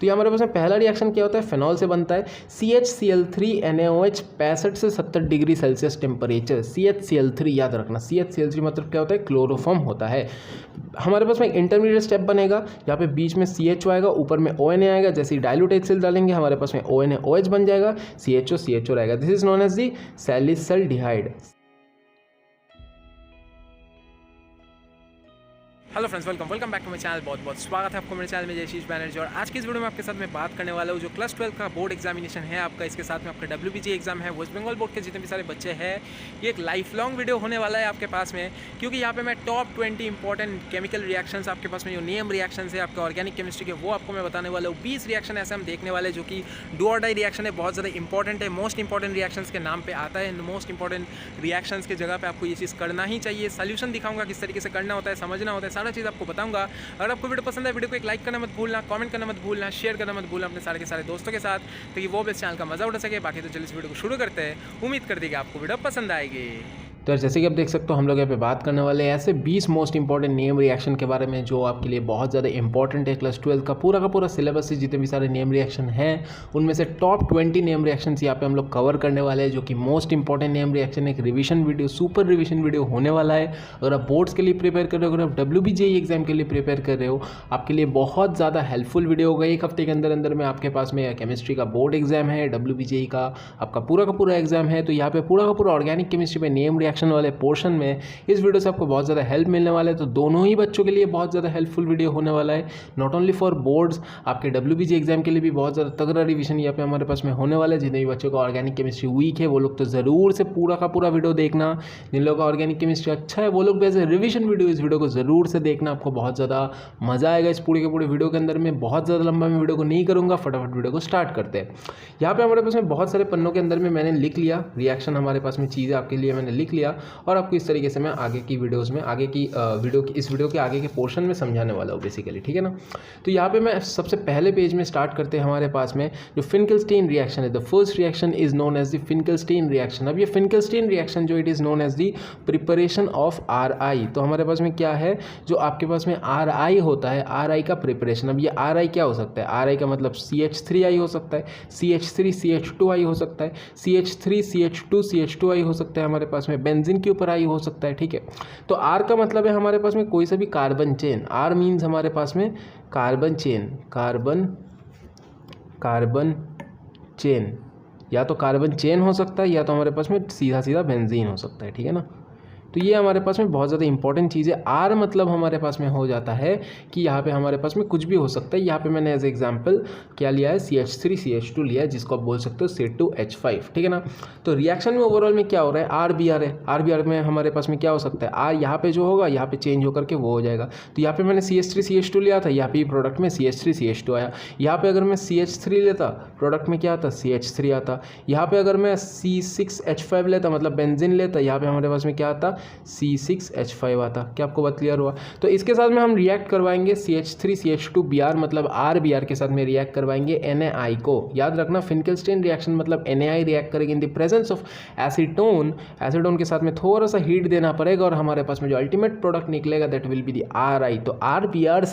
तो ये हमारे पास में पहला रिएक्शन क्या होता है, फेनॉल से बनता है CHCl3NaOH 65 से 70 डिग्री सेल्सियस टेम्परेचर। CHCl3 याद रखना, CHCl3 मतलब क्या होता है, क्लोरोफॉर्म होता है। हमारे पास में एक इंटरमीडिएट स्टेप बनेगा, यहाँ पे बीच में CHO आएगा, ऊपर में ONA आएगा। जैसे ही डाइल्यूट HCl डालेंगे हमारे पास में ONaOH बन जाएगा, CHO रहेगा। This is known as the salicylaldehyde. Hello friends, welcome back to my channel. बहुत बहुत स्वागत है आपको मेरे चैनल में, जयशीष बैनर्जी। और आज की इस वीडियो में आपके साथ मैं बात करने वाला हूँ जो क्लास 12 का बोर्ड एग्जामिनेशन है आपका, इसके साथ में आपका WBG एग्जाम है, वेस्ट बंगाल बोर्ड के जितने भी सारे बच्चे हैं, ये एक लाइफ लॉन्ग वीडियो होने वाला है आपके पास में, क्योंकि यहाँ पे मैं टॉप 20 इंपॉर्टेंट केमिकल रिएक्शंस आपके पास में जो नेम रिएक्शन है आपके ऑर्गेनिक केमिस्ट्री के, वो आपको मैं बताने वाला हूँ। 20 रिएक्शन ऐसे हम देखने वाले जो कि डू और डाई रिएक्शन है, बहुत ज़्यादा इंपॉर्टेंट है, मोस्ट इंपॉर्टेंट रिएक्शंस के नाम पे आता है। मोस्ट इंपॉर्टेंट रिएक्शंस की जगह पे आपको ये चीज़ करना ही चाहिए। सोल्यूशन दिखाऊंगा किस तरीके से करना होता है, समझना होता है, सारा चीज़ आपको बताऊंगा। अगर आपको वीडियो पसंद है, वीडियो को एक लाइक करना मत भूलना, कमेंट करना मत भूलना, शेयर करना मत भूलना अपने सारे के सारे दोस्तों के साथ, ताकि वो भी इस चैनल का मजा उठा सके। बाकी तो चलिए इस वीडियो को शुरू करते हैं। उम्मीद करते हैं कि आपको वीडियो पसंद आएगी। तो जैसे कि आप देख सकते हो, हम लोग यहाँ पे बात करने वाले हैं ऐसे 20 मोस्ट इंपॉर्टेंट नेम रिएक्शन के बारे में जो आपके लिए बहुत ज़्यादा इंपॉर्टेंट है। क्लास 12 का पूरा सिलेबस से जितने भी सारे नेम रिएक्शन हैं उनमें से टॉप 20 नेम रिएक्शन यहाँ पे हम लोग कवर करने वाले हैं, जो कि मोस्ट इंपॉर्टेंट नेम रिएक्शन। एक revision video, super revision video होने वाला है। अगर आप बोर्ड्स के लिए प्रिपेयर कर रहे हो, अगर आप WBGE एग्जाम के लिए प्रिपेयर कर रहे हो, आपके लिए बहुत ज़्यादा हेल्पफुल वीडियो होगा। एक हफ्ते के अंदर अंदर में आपके पास में केमिस्ट्री का बोर्ड एग्जाम है, WBGE का आपका पूरा एग्जाम है। तो यहाँ पे पूरा ऑर्गेनिक केमिस्ट्री में नेम रिएक्शन वाले पोर्शन में इस वीडियो से आपको बहुत ज़्यादा हेल्प मिलने वाला है। तो दोनों ही बच्चों के लिए बहुत ज़्यादा हेल्पफुल वीडियो होने वाला है, नॉट ओनली फॉर बोर्ड्स, आपके WBG एग्जाम के लिए भी बहुत ज़्यादा तगड़ा रिविजन यहाँ पे हमारे पास में होने वाला है। जितने भी बच्चों का ऑर्गेनिक केमिस्ट्री वीक है वो लोग तो ज़रूर से पूरा का पूरा वीडियो देखना। जिन लोगों का ऑर्गेनिक केमिस्ट्री अच्छा है वो लोग भी एज ए रिविजन वीडियो इस वीडियो को ज़रूर से देखना, आपको बहुत ज़्यादा मज़ा आएगा इस पूरे के पूरे वीडियो के अंदर। में बहुत ज़्यादा लंबा मैं वीडियो को नहीं करूँगा, फटाफट वीडियो को स्टार्ट करते हैं। यहाँ पे हमारे पास में बहुत सारे पन्नों के अंदर में मैंने लिख लिया रिएक्शन, हमारे पास में चीज़ें आपके लिए मैंने लिख लिया, और आपको इस तरीके से मैं आगे की वीडियोस में, आगे की इस वीडियो के आगे के पोर्शन में समझाने वाला हूँ बेसिकली, ठीक है ना। तो यहाँ पे मैं सबसे पहले पेज में स्टार्ट करते हैं हमारे पास में जो फिनकेलस्टीन रिएक्शन है। The first reaction is known as the Finkelstein reaction. अब ये फिनकेलस्टीन रिएक्शन जो it is known as the preparation of RI। तो हमारे पास में क्या है, जो आपके पास में RI होता है, RI का प्रिपरेशन। अब ये RI क्या हो सकता है, RI का मतलब CH3I हो सकता है, CH3CH2I हो सकता है, CH3CH2CH2I हो सकता है, हमारे पास में बेंजीन के ऊपर I हो सकता है, ठीक है। तो R का मतलब है हमारे पास में कोई सा भी कार्बन चेन। R मीन्स हमारे पास में कार्बन चेन, या तो कार्बन चेन हो सकता है या तो हमारे पास में सीधा बेंजीन हो सकता है, ठीक है ना। तो ये हमारे पास में बहुत ज़्यादा इंपॉर्टेंट चीज़ है। R मतलब हमारे पास में हो जाता है कि यहाँ पे हमारे पास में कुछ भी हो सकता है। यहाँ पे मैंने एज एग्जांपल क्या लिया है, CH3CH2 लिया है, जिसको आप बोल सकते हो C2H5, ठीक है ना। तो रिएक्शन में ओवरऑल में क्या हो रहा है, RBR है। RBR में हमारे पास में क्या हो सकता है, R यहाँ पे जो होगा यहाँ पे चेंज होकर के वो हो जाएगा। तो यहाँ पे मैंने CH3CH2 लिया था, यहाँ पे प्रोडक्ट में CH3CH2 आया। यहाँ पे अगर मैं CH3 लेता, प्रोडक्ट में क्या आता, CH3 आता। यहाँ पे अगर मैं C6H5 लेता, मतलब बेंजीन लेता, यहाँ पे हमारे पास में क्या आता, C6H5 आता। क्या आपको बात क्लियर हुआ। तो इसके साथ में हम रिएक्ट करवाएंगे CH3CH2Br मतलब RBR के साथ में रिएक्ट करवाएंगे NaI को। याद रखना, फिनकेलस्टीन रिएक्शन मतलब NaI रिएक्ट करेगी इन the presence of acetone. Acetone के साथ में थोड़ा सा हीट देना पड़ेगा और हमारे पास में जो अल्टीमेट प्रोडक्ट निकलेगा that will be the RI। तो RBR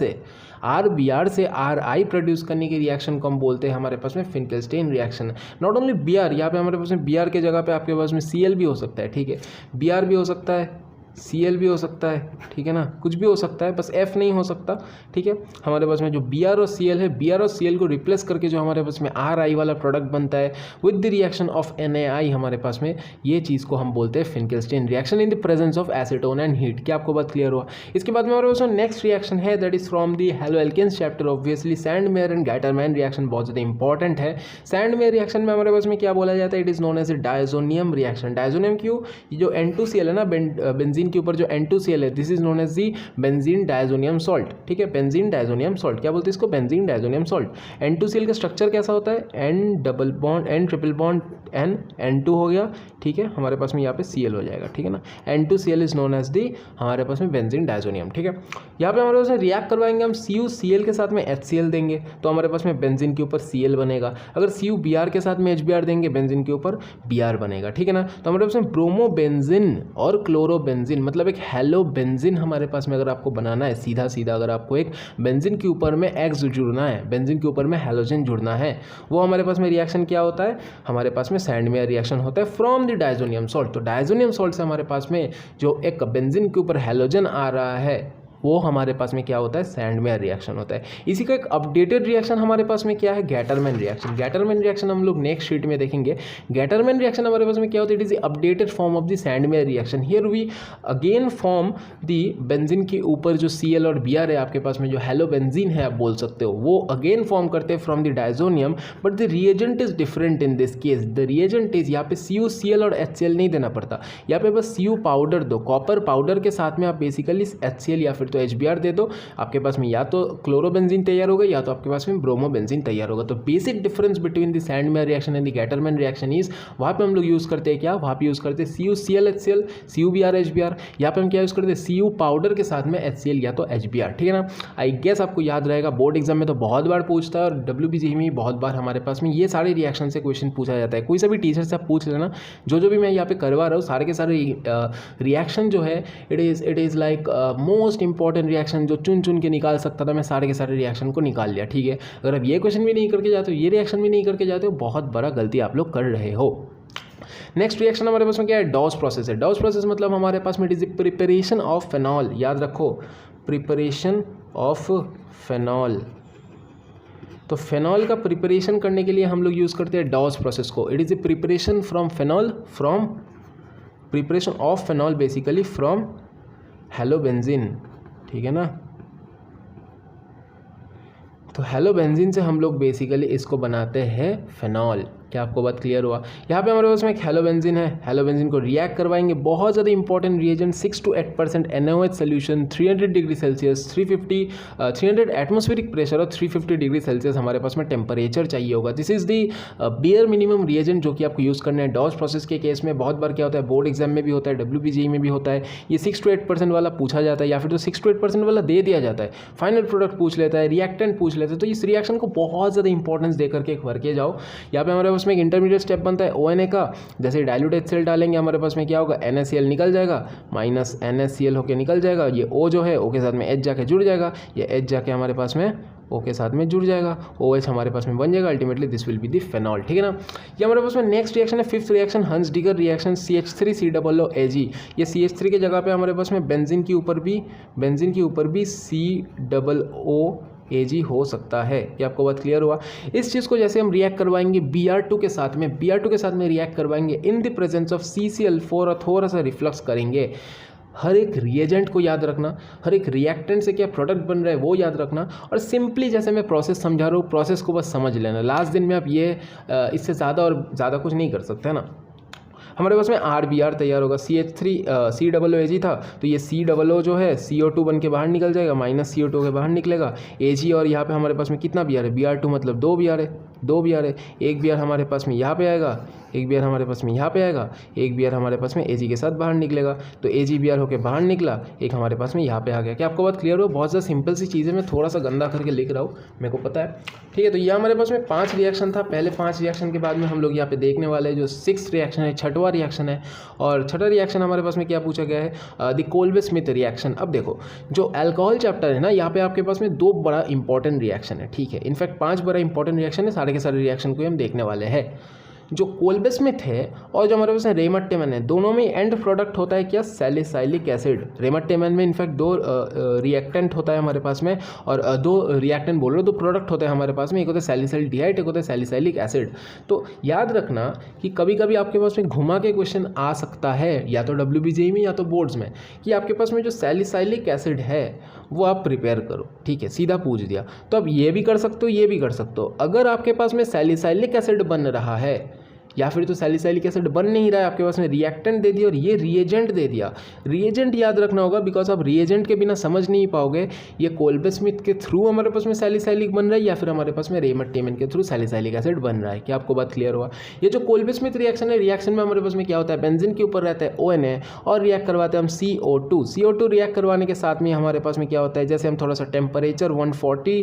से RI प्रोड्यूस करने की रिएक्शन को हम बोलते हैं हमारे पास में फिनकेलस्टीन रिएक्शन। नॉट ओनली Br, यहाँ पे हमारे पास में Br के जगह पे आपके पास में Cl भी हो सकता है, ठीक है। Br भी हो सकता है, Cl भी हो सकता है, ठीक है ना, कुछ भी हो सकता है, बस F नहीं हो सकता, ठीक है। हमारे पास में जो Br और Cl है, Br और Cl को रिप्लेस करके जो हमारे पास में RI वाला प्रोडक्ट बनता है with the reaction of NaI, हमारे पास में ये चीज़ को हम बोलते हैं Finkelstein reaction in the presence of acetone and heat. क्या आपको बात क्लियर हुआ। इसके बाद में हमारे पास में नेक्स्ट रिएक्शन है that is from the haloalkanes chapter, obviously Sandmeyer and Gattermann reaction बहुत ज़्यादा इंपॉर्टेंट है। सैंडमेयर रिएक्शन में हमारे पास में क्या बोला जाता है, it is known as a diazonium reaction. Diazonium क्यों, ये जो N2Cl है ना, बेंजीन के ऊपर जो N2Cl है, this is known as the benzene diazonium salt, ठीक है। बेंजीन डायजोनियम सॉल्ट, क्या बोलते हैं इसको, बेंजीन डायजोनियम सॉल्ट। N2Cl का स्ट्रक्चर कैसा होता है, N double bond N triple bond N2 हो गया, ठीक है। हमारे पास में यहाँ पे Cl हो जाएगा, ठीक है ना। N2Cl इज नोन एज दी हमारे पास में बेंजीन डायजोनियम, ठीक है। यहाँ पे हमारे पास में रिएक्ट करवाएंगे हम CuCl के साथ में HCl देंगे तो हमारे पास में बेंजीन के ऊपर Cl बनेगा। अगर CuBr के साथ में HBr देंगे, बेंजीन के ऊपर Br बनेगा, ठीक है ना। तो हमारे पास में ब्रोमोबेंजीन और क्लोरोबेंजीन, बेंजीन, मतलब एक हेलो बेंजीन हमारे पास में अगर आपको बनाना है, सीधा सीधा अगर आपको एक बेंजीन के ऊपर में एक्स जुड़ना है, बेंजीन के ऊपर में हेलोजन जुड़ना है, वो हमारे पास में रिएक्शन क्या होता है, हमारे पास में सैंडमेयर रिएक्शन होता है फ्रॉम द डायजोनियम सॉल्ट। तो डायजोनियम सॉल्ट से हमारे पास में जो एक बेंजीन के ऊपर हेलोजन आ रहा है वो हमारे पास में क्या होता है, सैंडमेयर रिएक्शन होता है। इसी का एक अपडेटेड रिएक्शन हमारे पास में क्या है, गैटरमैन रिएक्शन। गैटरमैन रिएक्शन हम लोग नेक्स्ट शीट में देखेंगे। गैटरमैन रिएक्शन हमारे पास में क्या होता है, it is the updated form of the Sandmeyer reaction. Here we again form the benzene के ऊपर जो Cl और Br है आपके पास में, जो हेलो बेंजीन है आप बोल सकते हो, वो अगेन फॉर्म करते हैं from the diazonium, but the reagent is different in this case. The reagent is, यहाँ पे CuCl और HCl नहीं देना पड़ता, यहाँ पे बस Cu पाउडर दो, कॉपर पाउडर के साथ में आप बेसिकली HCl या फिर तो HBr दे दो, आपके पास में या तो क्लोरोबेंजीन तैयार होगा या तो आपके पास में ब्रोमोबेंजीन तैयार होगा। तो basic difference between the Sandmeyer reaction and the Gattermann reaction is, वहाँ पे हम लोग यूज़ करते हैं क्या, वहाँ पे यूज़ करते हैं CuCl HCl, CuBr HBr, यहाँ पे हम क्या यूज़ करते हैं Cu पाउडर के साथ में HCl या तो HBr, ठीक है ना। आई गेस आपको याद रहेगा, बोर्ड एग्जाम में तो बहुत बार पूछता है और WBGE में बहुत बार हमारे पास में ये सारे रिएक्शन से क्वेश्चन पूछा जाता है। कोई सा भी टीचर से आप पूछ लेना, जो भी मैं यहाँ पे करवा रहा हूँ सारे के सारे रिएक्शन जो है, it is like most important reaction जो चुन चुन के निकाल सकता था, मैं सारे के सारे रिएक्शन को निकाल लिया, ठीक है। अगर आप ये क्वेश्चन भी नहीं करके जाते हो, ये रिएक्शन भी नहीं करके जाते हो, बहुत बड़ा गलती आप लोग कर रहे हो। नेक्स्ट रिएक्शन हमारे पास में क्या है, डॉस प्रोसेस है। डॉस प्रोसेस मतलब हमारे पास में it is preparation of phenol, याद रखो, प्रिपरेशन ऑफ फेनॉल। तो फेनॉल का प्रिपरेशन करने के लिए हम लोग यूज़ करते हैं डॉस प्रोसेस को। It is a preparation from phenol, from preparation of phenol basically from halobenzene, ठीक है ना। तो हेलोबेंजीन से हम लोग बेसिकली इसको बनाते हैं फेनॉल। क्या आपको बात क्लियर हुआ। यहाँ पे हमारे पास में एक हेलोबेंजीन है, हेलोबेंजीन को रिएक्ट करवाएंगे, बहुत ज़्यादा important reagent 6 to 8% NaOH solution, 300 degree Celsius, 300 atmospheric pressure और 350 डिग्री सेल्सियस हमारे पास में टेम्परेचर चाहिए होगा। This is the bare minimum reagent जो कि आपको यूज़ करना है। डॉस प्रोसेस के केस में बहुत बार क्या होता है, बोर्ड एग्जाम में भी होता है, WBGE में भी होता है, ये 6 to 8% वाला पूछा जाता है या फिर तो 6 to 8% वाला दे दिया जाता है, फाइनल प्रोडक्ट पूछ लेता है, रिएक्टेंट पूछ लेता है। तो इस रिएक्शन को बहुत ज़्यादा इंपॉर्टेंस दे करके भर के जाओ। यहाँ पे हमारे पास में एक इंटरमीडिएट स्टेप बनता है ONA का, जैसे डाइल्यूट HCl डालेंगे हमारे पास में क्या होगा, NaCl निकल जाएगा, माइनस NaCl होके निकल जाएगा, ये O जो है O के साथ में H जाके जुड़ जाएगा, ये H जाके हमारे पास में O के साथ में जुड़ जाएगा, OH हमारे पास में बन जाएगा, ultimately this will be the phenol, ठीक है ना। ये हमारे पास में नेक्स्ट रिएक्शन है, fifth reaction, Hunsdiecker reaction, CH3COO Ag। ये CH3 के जगह पे हमारे पास में बेंजीन के ऊपर भी COO Ag हो सकता है। ये आपको बात क्लियर हुआ। इस चीज़ को जैसे हम रिएक्ट करवाएंगे Br2 के साथ में रिएक्ट करवाएंगे इन द प्रेजेंस ऑफ CCl4 और थोड़ा सा रिफ्लक्स करेंगे। हर एक रिएजेंट को याद रखना, हर एक रिएक्टेंट से क्या प्रोडक्ट बन रहा है वो याद रखना, और सिंपली जैसे मैं प्रोसेस समझा रहा हूँ प्रोसेस को बस समझ लेना। लास्ट दिन में आप ये इससे ज़्यादा और ज़्यादा कुछ नहीं कर सकते ना। हमारे पास में RBr तैयार होगा, CH3COO Ag था, तो ये COO जो है CO2 बन के बाहर निकल जाएगा, माइनस CO2 के बाहर निकलेगा Ag, और यहाँ पे हमारे पास में कितना Br है, Br2 मतलब 2 Br है, एक Br हमारे पास में यहाँ पे आएगा, एक Br हमारे पास में यहाँ पे आएगा, एक Br हमारे पास में Ag के साथ बाहर निकलेगा, तो AgBr होके बाहर निकला, एक हमारे पास में यहाँ पे आ गया। क्या आपको बात क्लियर हो। बहुत ज़्यादा सिंपल सी चीज़ है, मैं थोड़ा सा गंदा करके लिख रहा हूँ, मेरे को पता है, ठीक है। तो ये हमारे पास में 5 रिएक्शन था, पहले 5 रिएक्शन के बाद में हम लोग यहाँ पे देखने वाले हैं जो 6th रिएक्शन है, 6वां रिएक्शन है। और 6वां रिएक्शन हमारे पास में क्या पूछा गया है, द कोल्बे-स्मिथ रिएक्शन। अब देखो जो अल्कोहल चैप्टर है ना, यहाँ पे आपके पास में 2 बड़ा इंपॉर्टेंट रिएक्शन है, ठीक है। इनफैक्ट 5 बड़ा इंपॉर्टेंट रिएक्शन है, सारे के सारे रिएक्शन को हम देखने वाले हैं। जो कोल्बे-स्मिथ है और जो हमारे पास रेमटेमन है, दोनों में एंड प्रोडक्ट होता है क्या, सैलिसाइलिक एसिड। रेमटेमन में इनफैक्ट 2 रिएक्टेंट होता है हमारे पास में, और 2 रिएक्टेंट बोल रहे हो, 2 प्रोडक्ट होते हैं हमारे पास में, एक होता है सैलिसाइलडिहाइड, एक होता है सैलिसाइलिक एसिड। तो याद रखना कि कभी कभी आपके पास में घुमा के क्वेश्चन आ सकता है, या तो WBGE में या तो बोर्ड्स में, कि आपके पास में जो सैलिसाइलिक एसिड है वो आप प्रिपेयर करो, ठीक है, सीधा पूछ दिया। तो अब ये भी कर सकते हो, ये भी कर सकते हो। अगर आपके पास में सैलिसाइलिक एसिड बन रहा है या फिर तो सैलिसाइलिक एसिड बन नहीं रहा है, आपके पास में रिएक्टेंट दे दिया और ये रिएजेंट दे दिया। रिएजेंट याद रखना होगा, बिकॉज आप रिएजेंट के बिना समझ नहीं पाओगे ये कोल्बे-स्मिथ के थ्रू हमारे पास में सैलिसाइलिक बन रहा है या फिर हमारे पास में रेमटेमन के थ्रू सैलिसाइलिक एसिड बन रहा है। क्या आपको बात क्लियर हुआ। ये जो कोल्बे-स्मिथ रिएक्शन है, रिएक्शन में हमारे पास में क्या होता है, बेंजीन के ऊपर रहता है ONA और रिएक्ट करवाते हैं हम CO2 रिएक्ट करवाने के साथ में हमारे पास में क्या होता है, जैसे हम थोड़ा सा temperature 140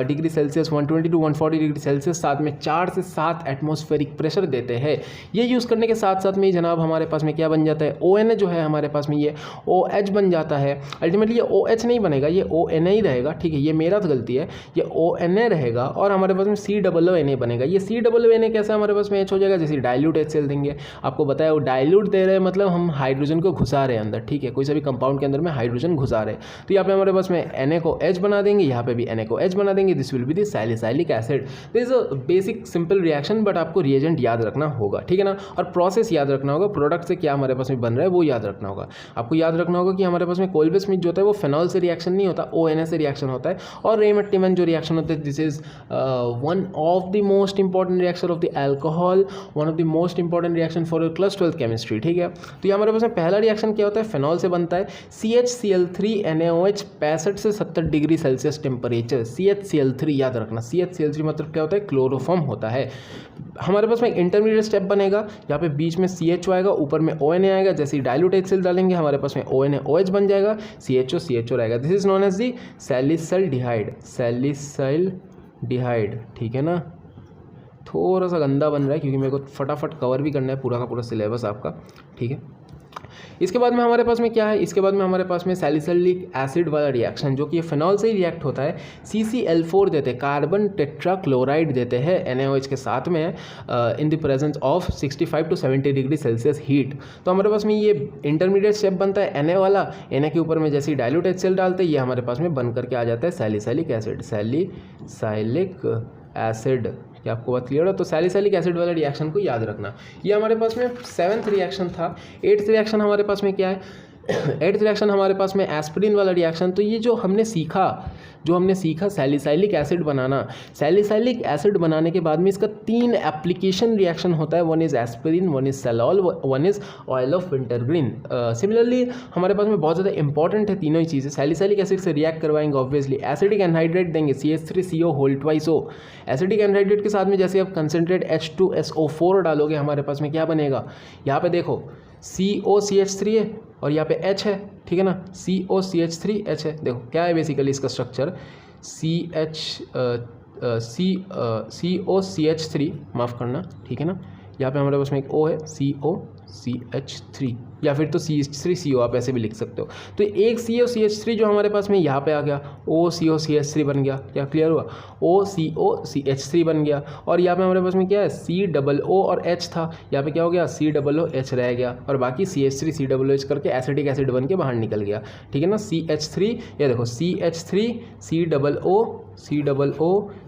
degree Celsius, 120 to 140 degree Celsius, साथ में 4 से 7 एटमॉस्फेरिक प्रेशर देते देते हैं। ये यूज़ करने के साथ साथ में जनाब हमारे पास में क्या बन जाता है, ONA जो है हमारे पास में ये OH बन जाता है। अल्टीमेटली ये OH नहीं बनेगा, ये ONA ही रहेगा, ठीक है, ये मेरा तो गलती है, ये ONA रहेगा और हमारे पास में COONA बनेगा। ये COONA कैसे हमारे पास में H हो जाएगा, जैसे डाइल्यूट HCl देंगे, आपको बताया वो डाइल्यूट दे रहे हैं मतलब हम हाइड्रोजन को घुसा रहे हैं अंदर, ठीक है, कोई सा भी कंपाउंड के अंदर में हाइड्रोजन घुसा रहे हैं। तो यहाँ पे हमारे पास में Na को H बना देंगे, यहाँ पे भी Na को H बना देंगे, this will be the salicylic acid. This is a basic simple reaction, but आपको रिएजेंट याद रखना होगा, ठीक है ना, और प्रोसेस याद रखना होगा, प्रोडक्ट से क्या हमारे पास में बन रहा है वो याद रखना होगा। आपको याद रखना होगा कि हमारे पास में कोल्बे स्मिथ जो होता है वो फेनॉल से रिएक्शन नहीं होता, ONA से रिएक्शन होता है। और रेमट्टिमन जो रिएक्शन होता है, this is one of the most important reaction of the alcohol, one of the most important reaction for your class 12 chemistry, ठीक है। तो ये हमारे पास में पहला रिएक्शन क्या होता है, फेनॉल से बनता है, CHCl3 NaOH 65 से 70 डिग्री सेल्सियस टेम्परेचर, CHCl3 याद रखना, CHCl3 मतलब क्या होता है, क्लोरोफॉर्म होता है। हमारे पास में एक इंटरमीडिएट स्टेप बनेगा, यहाँ पे बीच में CHO आएगा, ऊपर में ONA आएगा, जैसे ही डाइल्यूट HCl डालेंगे हमारे पास में ONA-OH बन जाएगा, CHO रहेगा। This is known as the salicylaldehyde, salicylaldehyde, ठीक है ना। थोड़ा सा गंदा बन रहा है क्योंकि मेरे को फटाफट कवर भी करना है पूरा का पूरा सिलेबस आपका, ठीक है। इसके बाद में हमारे पास में क्या है, इसके बाद में हमारे पास में सैलिसलिक एसिड वाला रिएक्शन जो कि फेनॉल से ही रिएक्ट होता है, CCl4 देते हैं, कार्बन टेट्राक्लोराइड देते हैं NaOH के साथ में इन the presence of 65 to 70 degree Celsius heat. तो हमारे पास में ये इंटरमीडिएट स्टेप बनता है Na वाला, Na के ऊपर में जैसे ही डाइल्यूट HCl डालते हैं ये हमारे पास में बन करके आ जाता है सैलिसलिक एसिड, सैलिसलिक एसिड। क्या आपको बात क्लियर है? तो सैलिसलिक एसिड वाला रिएक्शन को याद रखना। ये हमारे पास में 7th रिएक्शन था। 8th रिएक्शन हमारे पास में क्या है, 8th रिएक्शन हमारे पास में एस्पिरिन वाला रिएक्शन। तो ये जो हमने सीखा सैलिसलिक एसिड बनाना, सैलिसलिक एसिड बनाने के बाद में इसका 3 एप्लीकेशन रिएक्शन होता है, one is aspirin, one is salol, one is oil of wintergreen. Similarly हमारे पास में बहुत ज़्यादा इंपॉर्टेंट है तीनों ही चीज़ें। सैलिसलिक एसिड से रिएक्ट करवाएंगे ऑब्वियसली, एसिडिक एनहाइड्रेट देंगे CH3CO2O। एसिडिक एनहाइड्रेट के साथ में जैसे आप कंसनट्रेट H2SO4 डालोगे हमारे पास में क्या बनेगा, यहाँ पे देखो COCH3 है और यहाँ पे H है, ठीक है ना, COCH3H है। देखो क्या है बेसिकली इसका स्ट्रक्चर, COCH3, माफ़ करना, ठीक है ना, यहाँ पे हमारे पास में एक O है, COCH3, या फिर तो CH3CO आप ऐसे भी लिख सकते हो। तो एक COCH3 जो हमारे पास में यहाँ पे आ गया, OCOCH3 बन गया, क्या क्लियर हुआ, OCOCH3 बन गया। और यहाँ पे हमारे पास में क्या है, COO और H था, यहाँ पे क्या हो गया, COOH रह गया, और बाकी CH3 COOH करके एसिडिक एसिड बन के बाहर निकल गया, ठीक है ना। CH3, ये देखो CH3 COO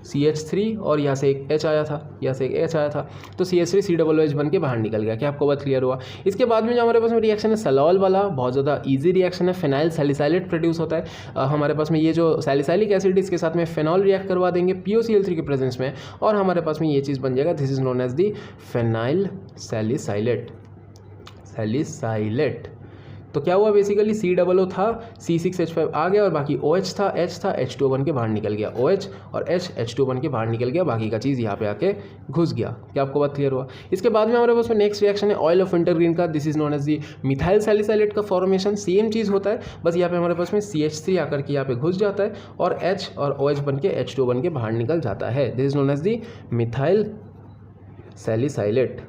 CH3 और यहाँ से एक H आया था, तो CH3 COOH बन के बाहर निकल गया। क्या आपको बात क्लियर हुआ? इसके बाद में जो हमारे पास में रिएक्शन है सैलॉल वाला, बहुत ज़्यादा इजी रिएक्शन है, फेनाइल सैलिसाइलेट प्रोड्यूस होता है। हमारे पास में ये जो सैलिसाइलिक एसिड इसके साथ में फेनॉल रिएक्ट करवा देंगे POCl3 के प्रेजेंस में, और हमारे पास में ये चीज़ बन जाएगा, this is known as the phenyl salicylate. तो क्या हुआ बेसिकली, COO था, C6H5 आ गया और बाकी OH था, H2O बन के बाहर निकल गया, OH और H2O बन के बाहर निकल गया, बाकी का चीज़ यहाँ पे आके घुस गया। क्या आपको बात क्लियर हुआ? इसके बाद में हमारे पास में नेक्स्ट रिएक्शन है ऑयल ऑफ विंटरग्रीन का, this is known as the methyl salicylate का फॉर्मेशन। सेम चीज़ होता है, बस यहाँ पे हमारे पास में CH3 आकर के यहाँ पे घुस जाता है और H और OH बन के H2O बन के बाहर निकल जाता है, this is known as the methyl salicylate,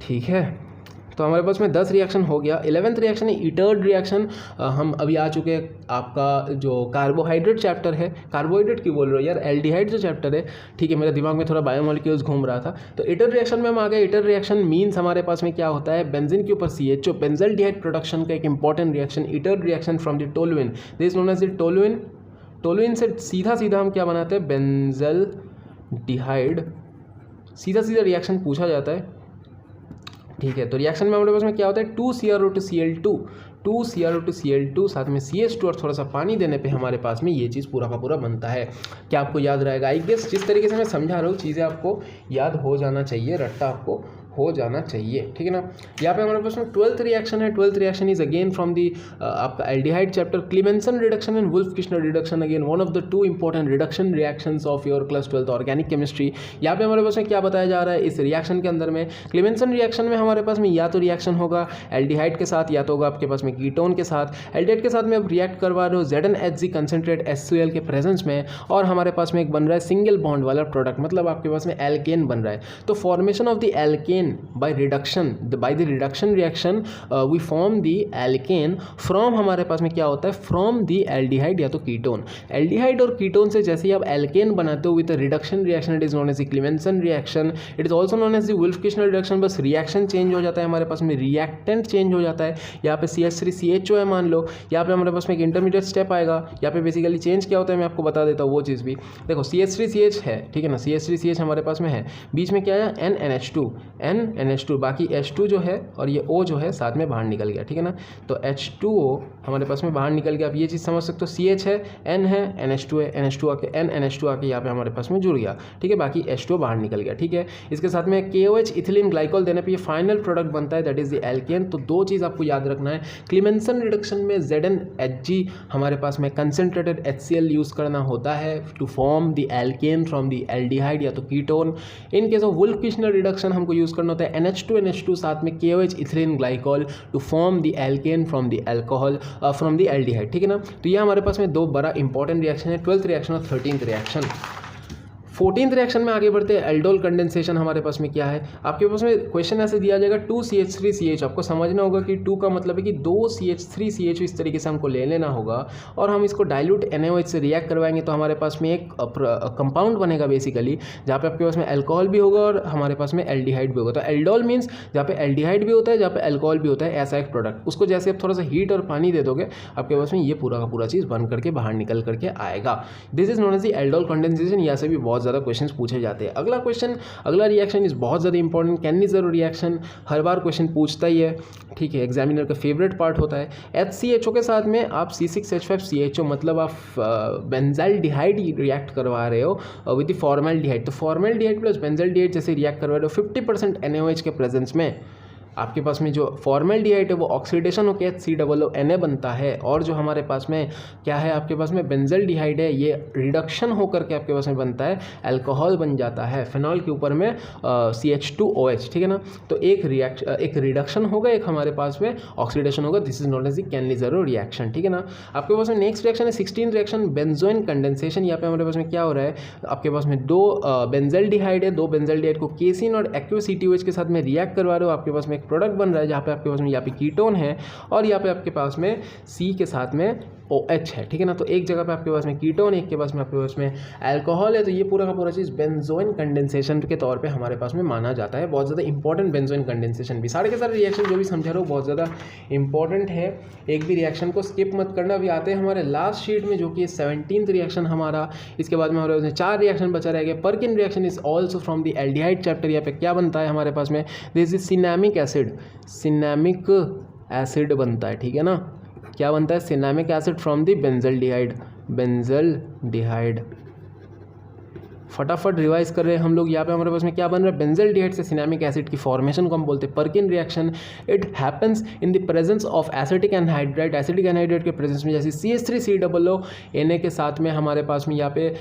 ठीक है। तो हमारे पास में 10 रिएक्शन हो गया। 11th रिएक्शन है ईटर्ड रिएक्शन। हम अभी आ चुके हैं, आपका जो कार्बोहाइड्रेट चैप्टर है, कार्बोहाइड्रेट क्यों बोल रहे हो यार, एल्डिहाइड जो चैप्टर है, ठीक है, मेरे दिमाग में थोड़ा बायोमोलिक्यूल्स घूम रहा था। तो ईटर्ड रिएक्शन में हम आ गए। ईटर्ड रिएक्शन मीन्स हमारे पास में क्या होता है, बेंजीन के ऊपर CHO, बेंजल्डिहाइड प्रोडक्शन का एक important reaction, Etard reaction from the toluene, this is known as the toluene. Toluene से सीधा हम क्या बनाते हैं, बेंजल्डिहाइड, सीधा रिएक्शन पूछा जाता है, ठीक है। तो रिएक्शन में हमारे पास में क्या होता है, 2CrO2Cl2 साथ में CH2 और थोड़ा सा पानी देने पे हमारे पास में ये चीज़ पूरा का पूरा बनता है। क्या आपको याद रहेगा? आई गेस जिस तरीके से मैं समझा रहा हूँ चीज़ें आपको याद हो जाना चाहिए, रट्टा आपको हो जाना चाहिए, ठीक है ना। यहाँ पे हमारे पास में 12th रिएक्शन है। 12th reaction is again from the आपका aldehyde chapter, Clemmensen reduction and Wolff Kishner reduction, again one of the 2 important reduction reactions of your class 12th organic chemistry. यहाँ पे हमारे पास में क्या बताया जा रहा है इस रिएक्शन के अंदर में, क्लीमेंसन रिएक्शन में हमारे पास में या तो रिएक्शन होगा एल्डिहाइड के साथ या तो होगा आपके पास में कीटोन के साथ। एल्डिहाइड के साथ में आप रिएक्ट करवा रहे हो ZnHg कंसनट्रेट HCl के प्रेजेंस में, और हमारे पास में एक बन रहा है सिंगल बॉन्ड वाला प्रोडक्ट, मतलब आपके पास में एल्केन बन रहा है। तो formation of the alkene by the reduction reaction we form the alkene from, हमारे पास में क्या होता है, फ्रॉम द एल्डिहाइड या तो कीटोन। एल्डिहाइड और कीटोन से जैसे ही आप एल्केन बनाते हो with reduction reaction, it is known as the Clemmensen reaction, it is also known as the Wolff Kishner reduction. बस रिएक्शन चेंज हो जाता है, हमारे पास में रिएक्टेंट चेंज हो जाता है। यहाँ पे CH3CHO है मान लो, यहाँ पे हमारे पास में एक इंटरमीडिएट स्टेप आएगा। यहाँ पे बेसिकली चेंज क्या होता है मैं आपको बता देता हूँ वो चीज़ भी। देखो CH3CH है, ठीक है ना, CH3CH हमारे पास में है, बीच में क्या है NNH2, बाकी H2 जो है और ये O जो है साथ में बाहर निकल गया, ठीक है ना। तो H2O हमारे पास में बाहर निकल गया। आप ये चीज़ समझ सकते हो, CH है, N है, NH2 है, NH2 आके NNH2 आके यहाँ पे हमारे पास में जुड़ गया, ठीक है, बाकी H2O बाहर निकल गया, ठीक है। इसके साथ में KOH इथिलीन ग्लाइकोल देने पे ये फाइनल प्रोडक्ट बनता है, दैट इज द एल्केन। तो 2 चीज़ आपको याद रखना है, क्लीमेंसन रिडक्शन में ZnHg हमारे पास में कंसनट्रेटेड HCl यूज़ करना होता है to form the alkene from the aldehyde या तो ketone. In case of Wolff Kishner reduction हमको यूज़ करना होता है NH2NH2 साथ में KOH ethylene glycol to form the alkene from the alcohol from the aldehyde, ठीक है ना। तो ये हमारे पास में 2 बड़ा इंपॉर्टेंट रिएक्शन है, 12th रिएक्शन और 13th रिएक्शन। 14th रिएक्शन में आगे बढ़ते हैं, एल्डोल कंडेंसेशन हमारे पास में क्या है, आपके पास में क्वेश्चन ऐसे दिया जाएगा 2CH3CH। आपको समझना होगा कि 2 का मतलब है कि 2CH3CH इस तरीके से हमको ले लेना होगा, और हम इसको डाइल्यूट NaOH से रिएक्ट करवाएंगे तो हमारे पास में एक कंपाउंड बनेगा बेसिकली, जहाँ पे आपके पास में अल्कोहल भी होगा और हमारे पास में एल्डिहाइड भी होगा। तो एल्डोल मीन्स जहाँ पे एल्डिहाइड भी होता है, जहाँ पे अल्कोहल भी होता है, ऐसा एक प्रोडक्ट। उसको जैसे आप थोड़ा सा हीट और पानी दे दोगे, आपके पास में ये पूरा का पूरा चीज़ बन करके बाहर निकल करके आएगा। This is known as the aldol condensation. यहाँ से भी बहुत ज़्यादा क्वेश्चन पूछे जाते हैं। अगला रिएक्शन इज बहुत ज़्यादा इंपॉर्टेंट, कैनिज़रो रिएक्शन, हर बार क्वेश्चन पूछता ही है, ठीक है, एग्जामिनर का फेवरेट पार्ट होता है। HCHO के साथ में आप C6H5CHO मतलब आप बेंजाल्डिहाइड रिएक्ट करवा रहे हो विद द फॉर्मेल्डिहाइड। तो फॉर्मेल्डिहाइड प्लस बेंजाल्डिहाइड जैसे रिएक्ट करवा रहे हो 50% NaOH के प्रेजेंस में, आपके पास में जो फॉर्मेल्डिहाइड है वो ऑक्सीडेशन होकर HCOONA बनता है, और जो हमारे पास में क्या है, आपके पास में बेंजल्डिहाइड है, ये रिडक्शन होकर के आपके पास में बनता है, अल्कोहल बन जाता है, फिनॉल के ऊपर में CH2OH, ठीक है ना। तो एक रिडक्शन होगा, एक हमारे पास में ऑक्सीडेशन होगा, this is not as the Cannizzaro reaction, ठीक है ना। आपके पास में नेक्स्ट रिएक्शन है 16th रिएक्शन, बेंजोइन कंडेंसेशन। यहाँ पे हमारे पास में क्या हो रहा है, आपके पास में 2 बेंजल्डिहाइड है, 2 बेंजल्डिहाइड को केसिन और एक्वाCTOH के साथ में रिएक्ट करवा रहे हो, आपके पास में प्रोडक्ट बन रहा है जहाँ पे आपके पास में यहाँ पे कीटोन है और यहाँ पे आपके पास में C के साथ में OH है, ठीक है ना। तो एक जगह पे आपके पास में कीटोन, एक के पास में आपके पास में अल्कोहल है, तो ये पूरा का पूरा चीज़ बेंजोइन कंडेंसेशन के तौर पे हमारे पास में माना जाता है। बहुत ज़्यादा इंपॉर्टेंट बेंजोइन कंडेंसेशन भी, सारे के सारे रिएक्शन जो भी समझा रहे हो बहुत ज़्यादा इंपॉर्टेंट है, एक भी रिएक्शन को स्किप मत करना। अभी आते हैं हमारे लास्ट शीट में जो कि 17th रिएक्शन हमारा, इसके बाद में हमारे पास 4 रिएक्शन बचा रहेगा। Perkin reaction is also from the aldehyde chapter. यहाँ पे क्या बनता है हमारे पास में, दिस इज सिनेमिक एसिड बनता है, ठीक है ना। क्या बनता है, cinnamic acid from the benzaldehyde. फटाफट रिवाइज कर रहे हैं हम लोग। यहाँ पे हमारे पास में क्या बन रहा है, बेंजल्डिहाइड से सिनेमिक एसिड की फॉर्मेशन को हम बोलते हैं Perkin reaction. It happens in the presence of acetic anhydride. Acetic anhydride के प्रेजेंस में जैसे CH3COO के साथ में हमारे पास में यहाँ पे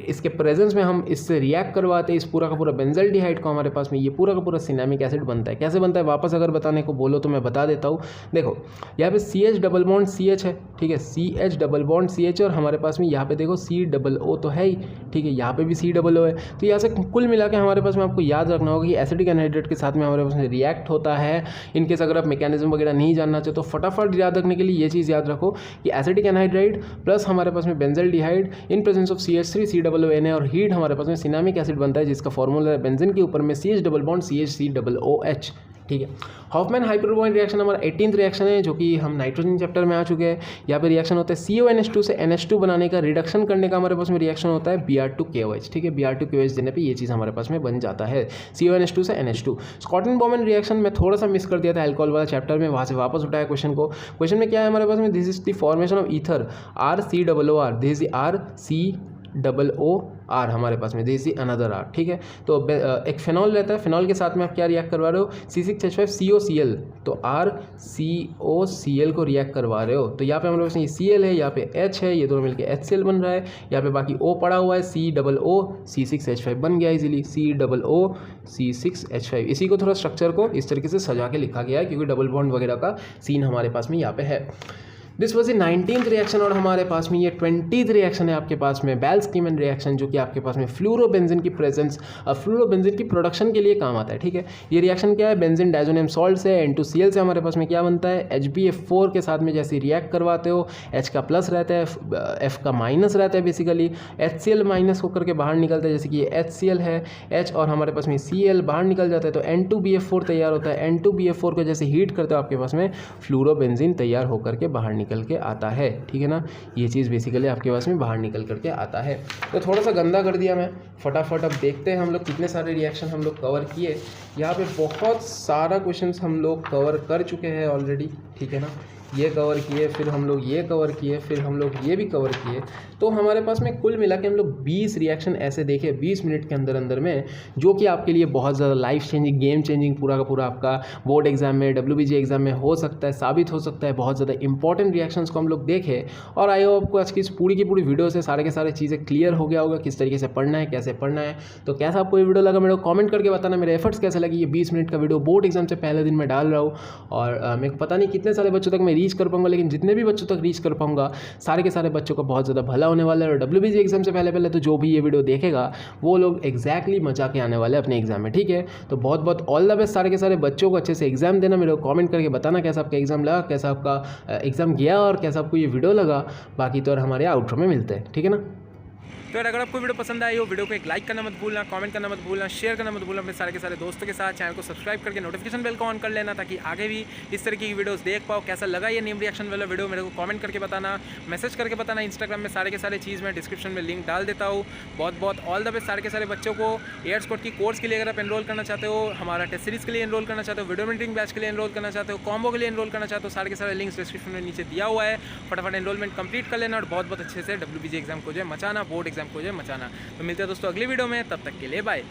इसके प्रेजेंस में हम इससे रिएक्ट करवाते हैं इस पूरा का पूरा बेंजल्डिहाइड को, हमारे पास में ये पूरा का पूरा सिनेमिक एसिड बनता है। कैसे बनता है वापस अगर बताने को बोलो तो मैं बता देता हूँ। देखो यहाँ पे CH डबल बॉन्ड CH है, ठीक है, CH डबल बॉन्ड CH, और हमारे पास में यहाँ पे देखो COO तो है ही, ठीक है, यहाँ पे भी COO है। तो यहाँ से कुल मिला के हमारे पास में आपको याद रखना होगा कि एसिटिक एनहाइड्रेट के साथ में हमारे पास में रिएक्ट होता है। इनकेस अगर आप मैकेनिज्म वगैरह नहीं जानना चाहते तो फटाफट याद रखने के लिए ये चीज़ याद रखो कि एसिटिक एनहाइड्राइड प्लस हमारे पास में benzaldehyde in presence of CH3COONA और हीट हमारे पास में सिनेमिक एसिड बनता है, जिसका फॉर्मूला है बेंजीन के ऊपर में CH डबल बॉन्ड CH3OOH, ठीक है। हॉफमैन हाइपरबॉन्ड रिएक्शन हमारा 18th रिएक्शन है, जो कि हम नाइट्रोजन चैप्टर में आ चुके हैं। यहाँ पे रिएक्शन होता है CONH2 से NH2 बनाने का, रिडक्शन करने का हमारे पास में रिएक्शन होता है Br2KOH, ठीक है। Br2KOH देने पे ये चीज़ हमारे पास में बन जाता है CONH2 से NH2। स्कॉटन-बोमेन रिएक्शन में थोड़ा सा मिस कर दिया था अल्कोहल वाला चैप्टर में, वहाँ से वापस उठाया क्वेश्चन को। क्वेश्चन में क्या है हमारे पास में, this is the formation of ether RCOOR, this is RC COOR हमारे पास में, देसी अनदर R, ठीक है। तो एक फिनॉल रहता है, फिनॉल के साथ में आप क्या रिएक्ट करवा रहे हो, C6H5COCl, तो RCOCl को रिएक्ट करवा रहे हो। तो यहाँ पे हमारे पास ये Cl है, यहाँ पे H है, ये दोनों मिलकर HCl बन रहा है, यहाँ पे बाकी O पड़ा हुआ है, COO C6H5 बन गया इजीली, COO C6H5। इसी को थोड़ा स्ट्रक्चर को इस तरीके से सजा के लिखा गया है क्योंकि डबल बॉन्ड वगैरह का सीन हमारे पास में यहाँ पे है। This was a 19th reaction और हमारे पास में ये 20th रिएक्शन है आपके पास में, बेल्स-कीमन रिएक्शन, जो कि आपके पास में फ्लोरोबेंजीन की प्रेजेंस और फ्लोरोबेंजीन की प्रोडक्शन के लिए काम आता है, ठीक है। ये रिएक्शन क्या है, बेंजीन डाइजोनियम सॉल्ट से N2Cl से हमारे पास में क्या बनता है, HbF4 के साथ में जैसे रिएक्ट करवाते हो, H का प्लस रहता है, F का माइनस रहता है, बेसिकली HCl माइनस होकर के बाहर निकलता है, जैसे कि ये HCl है, H और हमारे पास में Cl बाहर निकल जाता है, तो N2BF4 तैयार होता है। N2BF4 को जैसे हीट करते हो आपके पास में फ्लोरोबेंजीन तैयार होकर के बाहर निकल के आता है, ठीक है ना। ये चीज़ बेसिकली आपके पास में बाहर निकल करके आता है। तो थोड़ा सा गंदा कर दिया मैं, फटाफट अब देखते हैं हम लोग कितने सारे रिएक्शन हम लोग कवर किए। यहाँ पे बहुत सारा क्वेश्चंस हम लोग कवर कर चुके हैं ऑलरेडी, ठीक है ना। ये कवर किए, फिर हम लोग ये कवर किए, फिर हम लोग ये भी कवर किए। तो हमारे पास में कुल मिला के हम लोग 20 रिएक्शन ऐसे देखे 20 मिनट के अंदर अंदर में, जो कि आपके लिए बहुत ज़्यादा लाइफ चेंजिंग, गेम चेंजिंग पूरा का पूरा आपका बोर्ड एग्जाम में, WBG एग्जाम में हो सकता है, साबित हो सकता है। बहुत ज़्यादा इंपॉर्टेंट रिएक्शंस को हम लोग देखे और आई होप आपको आज की इस पूरी की पूरी वीडियो से सारे के सारे चीज़ें क्लियर हो गया होगा, किस तरीके से पढ़ना है, कैसे पढ़ना है। तो कैसा आपको ये वीडियो लगा मेरे को कॉमेंट करके बताना, मेरे एफर्ट्स कैसे लगी। ये 20 मिनट का वीडियो बोर्ड एग्जाम से पहले दिन में डाल रहा हूँ और मेरे को पता नहीं कितने सारे बच्चों तक मैं रीच कर पाऊंगा, लेकिन जितने भी बच्चों तक रीच कर पाऊंगा सारे के सारे बच्चों को बहुत ज़्यादा भला होने वाला है। और WBG एग्जाम से पहले तो जो भी ये वीडियो देखेगा वो लोग एग्जैक्टली मजा के आने वाले हैं अपने एग्जाम में, ठीक है। तो बहुत बहुत ऑल द बेस्ट सारे के सारे बच्चों को, अच्छे से एग्जाम देना। मेरे को कमेंट करके बताना कैसा आपका एग्जाम लगा, कैसा आपका एग्जाम गया और कैसा आपको ये वीडियो लगा। बाकी तो और हमारे आउटरो में मिलते हैं, ठीक है ना। तो यार अगर आपको वीडियो पसंद आई हो, वीडियो को एक लाइक करना मत भूलना, कमेंट करना मत भूलना, शेयर करना मत भूलना अपने सारे के सारे दोस्तों के साथ। चैनल को सब्सक्राइब करके नोटिफिकेशन बेल को ऑन कर लेना ताकि आगे भी इस तरीके की वीडियोस देख पाओ। कैसा लगा ये नेम रिएक्शन वाला वीडियो मेरे को कमेंट करके बताना, मैसेज करके बताना। इंस्टाग्राम में सारे के सारे चीज़ मैं डिस्क्रिप्शन में लिंक डाल देता हूँ। बहुत बहुत ऑल द बेस्ट सारे के सारे बच्चों को। एयर स्क्वाड की कोर्स के लिए अगर आप एनरोल करना चाहते हो, हमारा टेस्ट सीरीज़ के लिए एनरोल करना चाहते हो, वीडियो मीटिंग बैच के लिए एनरोल करना चाहते हो, कॉम्बो के लिए एनरोल करना चाहते हो, सारे के सारे लिंक्स डिस्क्रिप्शन में नीचे दिया हुआ है। फटाफट एनरोलमेंट कंप्लीट कर लेना और बहुत बहुत अच्छे से WBG एग्जाम को जो है मचाना, बोर्ड एग्जाम को जो है मचाना। तो मिलते हैं दोस्तों अगली वीडियो में, तब तक के लिए बाय।